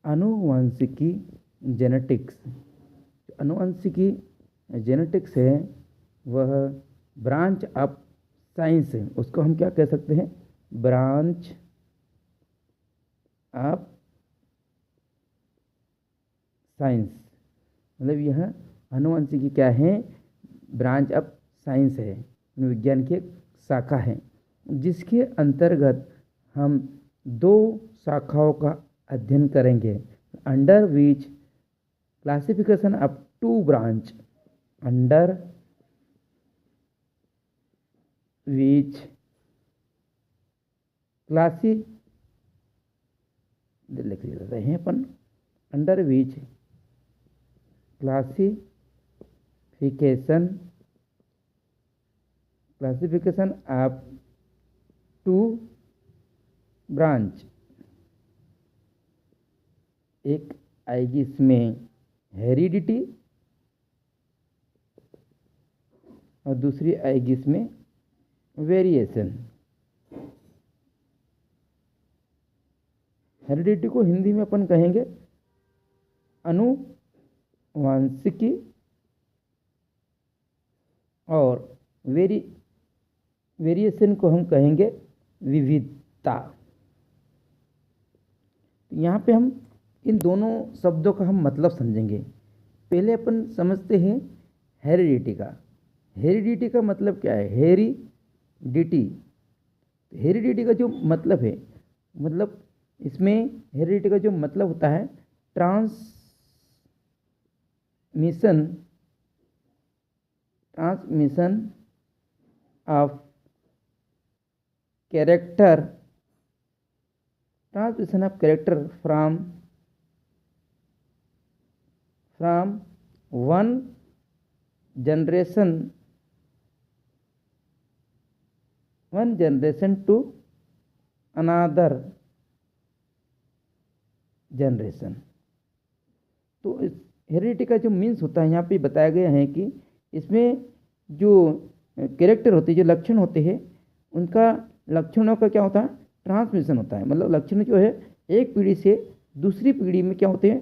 आनुवंशिकी जेनेटिक्स। आनुवंशिकी जेनेटिक्स है वह ब्रांच ऑफ साइंस है, उसको हम क्या कह सकते हैं, ब्रांच ऑफ साइंस। मतलब यह आनुवंशिकी क्या है, ब्रांच ऑफ साइंस है, विज्ञान की एक शाखा है जिसके अंतर्गत हम दो शाखाओं का अध्ययन करेंगे। Under which classification of two branch, under which क्लासी लिख रहे हैं अपन, under which classification of two branch. एक आएगी इसमें हेरिडिटी और दूसरी आएगी इसमें वेरिएशन। हेरिडिटी को हिंदी में अपन कहेंगे आनुवंशिकी और वेरिएशन को हम कहेंगे विविधता। यहाँ पे हम इन दोनों शब्दों का हम मतलब समझेंगे। पहले अपन समझते हैं हेरिडिटी का। हेरिडिटी का मतलब क्या है, हेरिडिटी का जो मतलब है, मतलब इसमें हेरिडिटी का जो मतलब होता है transmission of character from one generation to another generation. तो इस हेरिडिटी का जो मीन्स होता है यहाँ पे बताया गया है कि इसमें जो कैरेक्टर होते हैं, जो लक्षण होते हैं, उनका लक्षणों का क्या होता है, ट्रांसमिशन होता है। मतलब लक्षण जो है एक पीढ़ी से दूसरी पीढ़ी में क्या होते हैं,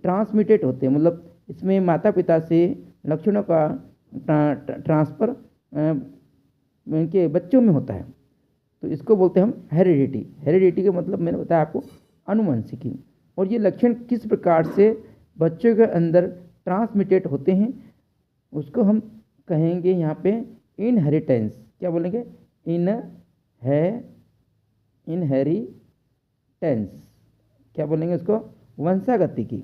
ट्रांसमिटेड होते हैं। मतलब इसमें माता पिता से लक्षणों का ट्रांसफर उनके बच्चों में होता है। तो इसको बोलते हैं हम हेरिडिटी। हेरिडिटी का मतलब मैंने बताया आपको आनुवंशिकी। और ये लक्षण किस प्रकार से बच्चों के अंदर ट्रांसमिटेड होते हैं उसको हम कहेंगे यहाँ पे इनहेरिटेंस। क्या बोलेंगे, इनहेरिटेंस। क्या बोलेंगे उसको, वंशागतिकी।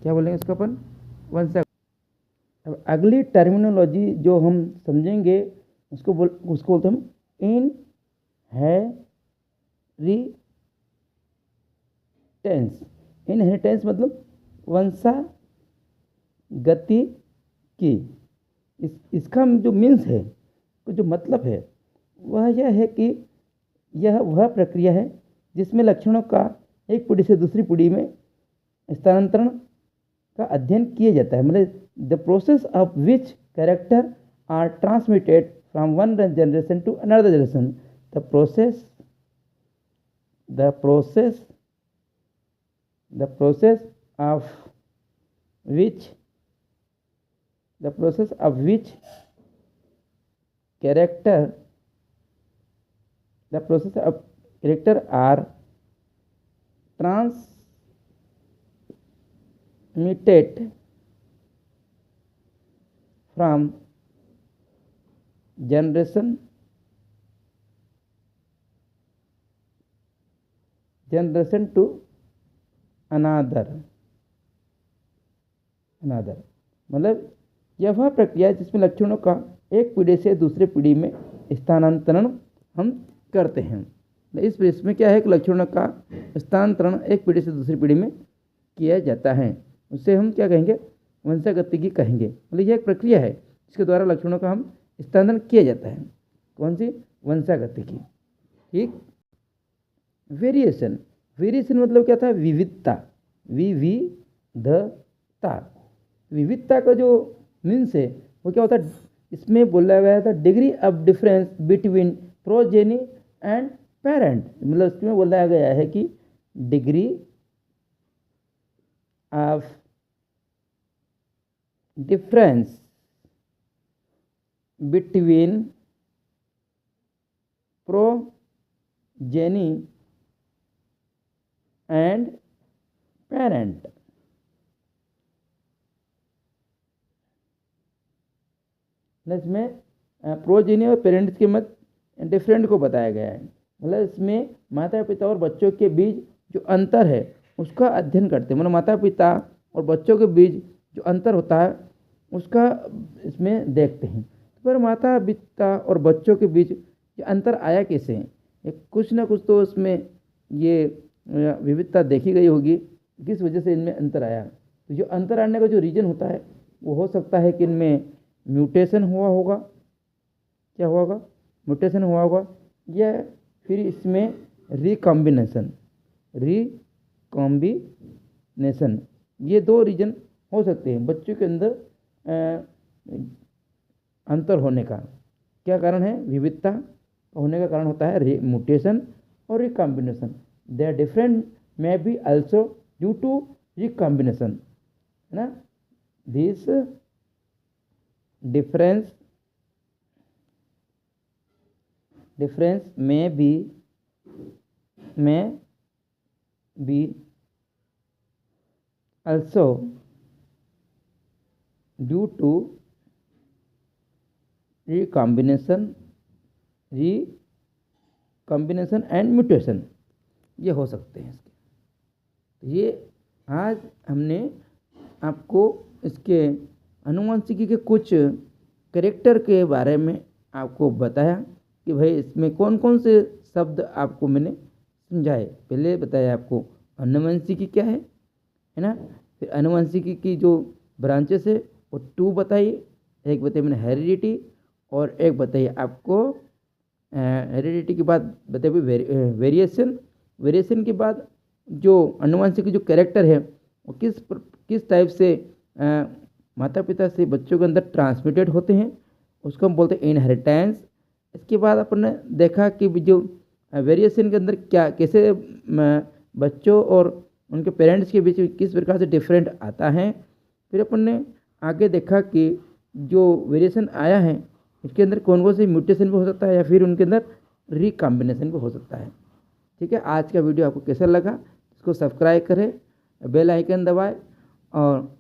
क्या बोलेंगे उसको अपन, वंशा। अब अगली टर्मिनोलॉजी जो हम समझेंगे उसको बोलते हम इनहेरिटेंस मतलब वंशागतिकी। इसका जो मीन्स है, जो मतलब है, वह यह है कि यह वह प्रक्रिया है जिसमें लक्षणों का एक पीढ़ी से दूसरी पीढ़ी में स्थानांतरण का अध्ययन किया जाता है। मतलब the process of which character are transmitted from one generation to another generation. The process of which character are transmitted from generation to another. मतलब यह वह प्रक्रिया है जिसमें लक्षणों का एक पीढ़ी से दूसरे पीढ़ी में स्थानांतरण हम करते हैं। इसमें क्या है कि लक्षणों का स्थानांतरण एक पीढ़ी से दूसरी पीढ़ी में किया जाता है, उससे हम क्या कहेंगे, वंशागतिकी कहेंगे। मतलब यह एक प्रक्रिया है जिसके द्वारा लक्षणों का हम स्थानांतरण किया जाता है। कौन सी, वंशागतिकी। ठीक। वेरिएशन मतलब क्या था, विविधता का जो मीन्स है वो क्या होता है, इसमें बोला गया था degree of difference between progeny and parent, मतलब इसमें बोला गया है कि degree of difference between progeny and parent. इसमें प्रोजेनी और पेरेंट्स के मत डिफरेंट को बताया गया है। मतलब इसमें माता पिता और बच्चों के बीच जो अंतर है उसका अध्ययन करते हैं। मतलब माता पिता और बच्चों के बीच जो अंतर होता है उसका इसमें देखते हैं। पर माता पिता और बच्चों के बीच ये अंतर आया कैसे है, कुछ ना कुछ तो उसमें ये विविधता देखी गई होगी, किस वजह से इनमें अंतर आया। तो जो अंतर आने का जो रीजन होता है वो हो सकता है कि इनमें म्यूटेशन हुआ होगा, क्या हुआ होगा, म्यूटेशन हुआ होगा, या फिर इसमें रिकॉम्बिनेशन, ये दो रीजन हो सकते हैं बच्चों के अंदर अंतर होने का। क्या कारण है, विविधता होने का कारण होता है म्यूटेशन और recombination. They are different may be also due to recombination, है ना। This difference may be also due to recombination and mutation, ये हो सकते हैं इसके। तो ये आज हमने आपको इसके आनुवंशिकी के कुछ कैरेक्टर के बारे में आपको बताया कि भाई इसमें कौन कौन से शब्द आपको मैंने समझाए। पहले बताया आपको आनुवंशिकी क्या है ना। फिर आनुवंशिकी की जो ब्रांचेस है वो 2 बताई, एक बताई मैंने हेरिडिटी और एक बताई आपको हेरिडिटी के बाद बताई वेरिएशन के बाद जो आनुवंशिकी जो कैरेक्टर है वो किस टाइप से माता पिता से बच्चों के अंदर ट्रांसमिटेड होते हैं, उसको हम बोलते हैं इनहेरिटेंस। इसके बाद अपन ने देखा कि जो वेरिएशन के अंदर क्या कैसे बच्चों और उनके पेरेंट्स के बीच किस प्रकार से डिफरेंट आता है। फिर अपन ने आगे देखा कि जो वेरिएशन आया है इसके अंदर कौन कौन से म्यूटेशन भी हो सकता है या फिर उनके अंदर रिकॉम्बिनेशन भी हो सकता है। ठीक है, आज का वीडियो आपको कैसा लगा इसको सब्सक्राइब करें, बेल आइकन दबाएं और